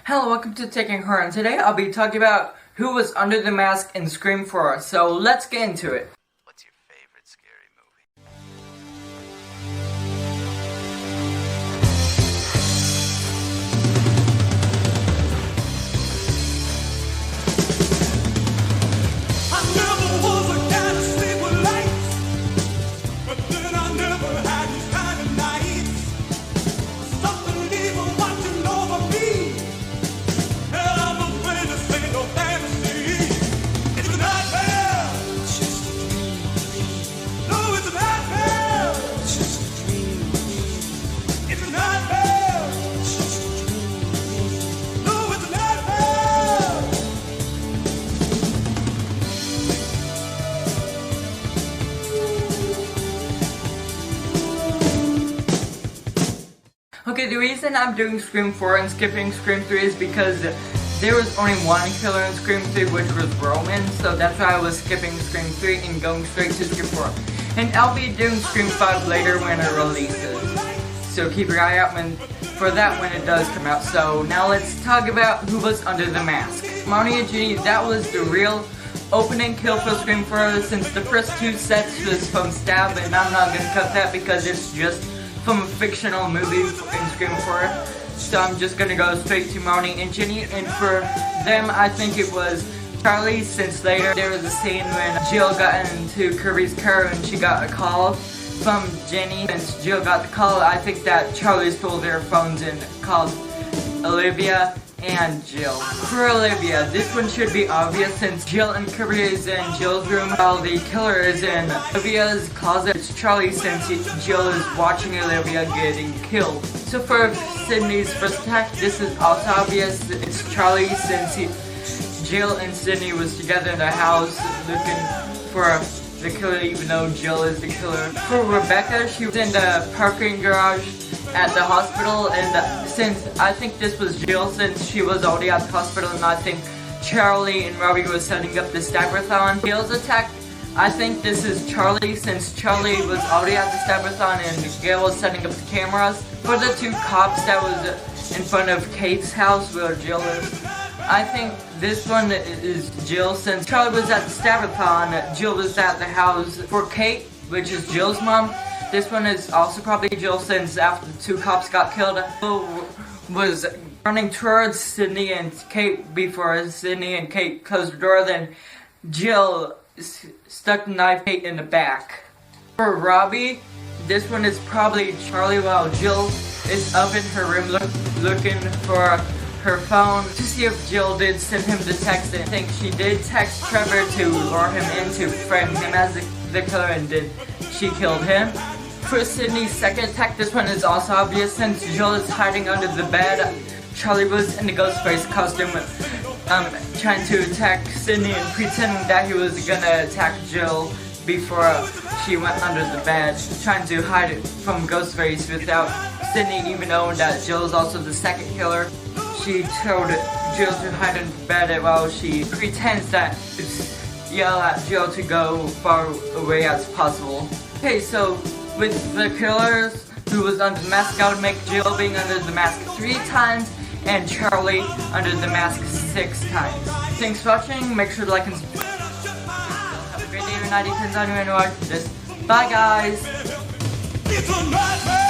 Hello, welcome to Taking Horror, and today I'll be talking about who was under the mask in Scream 4, so let's get into it. What's your favorite scary movie? I never was a guy to sleep with lights, but then I never had these kind of nights. Something evil watching over me, and I'm afraid this ain't no fantasy. It's a nightmare. It's just a dream. No, it's a nightmare. It's just a dream. It's a nightmare. It's just a dream. No, it's a nightmare. Okay, the reason I'm doing Scream 4 and skipping Scream 3 is because there was only one killer in Scream 3, which was Roman, so that's why I was skipping Scream 3 and going straight to Scream 4. And I'll be doing Scream 5 later when it releases, so keep your eye out for that when it does come out. So now let's talk about who was under the mask. Marnie and Ginny, that was the real opening kill for Scream 4, since the first two sets was from Stab, and I'm not gonna cut that because it's just from a fictional movie in Scream 4. So I'm just gonna go straight to Marnie and Ginny, and for them I think it was Charlie, since later there was a scene when Jill got into Kirby's car and she got a call from Ginny. Since Jill got the call, I think that Charlie stole their phones and called Olivia and Jill. For Olivia, this one should be obvious since Jill and Kirby is in Jill's room while the killer is in Olivia's closet. It's Charlie since Jill is watching Olivia getting killed. So for Sydney's first attack, this is also obvious. It's Charlie since Jill and Sydney was together in the house looking for the killer, even though Jill is the killer. For Rebecca, she was in the parking garage at the hospital, and since I think this was Jill since she was already at the hospital, and I think Charlie and Robbie was setting up the Stabberthon. Jill's attack, I think this is Charlie since Charlie was already at the Stabberthon and Gail was setting up the cameras. For the two cops that was in front of Kate's house where Jill is, I think this one is Jill since Charlie was at the Stabberthon, Jill was at the house. For Kate, which is Jill's mom, this one is also probably Jill since after the two cops got killed, Jill was running towards Sydney and Kate before Sydney and Kate closed the door, then Jill stuck the knife Kate in the back. For Robbie, this one is probably Charlie while Jill is up in her room looking for her phone to see if Jill did send him the text. I think she did text Trevor to lure him in to frame him as the killer, and she killed him. For Sydney's second attack, this one is also obvious since Jill is hiding under the bed. Charlie was in the Ghostface costume trying to attack Sydney and pretending that he was gonna attack Jill before she went under the bed, trying to hide it from Ghostface without Sydney even knowing that Jill is also the second killer. She told Jill to hide in the bed while she pretends that it's yell at Jill to go far away as possible. Okay, so with the killers who was under the mask, I would make Jill being under the mask 3 times and Charlie under the mask 6 times. Thanks for watching, make sure to like and subscribe. Have a great day or night, depends on you and watch this. Bye guys! It's a nightmare.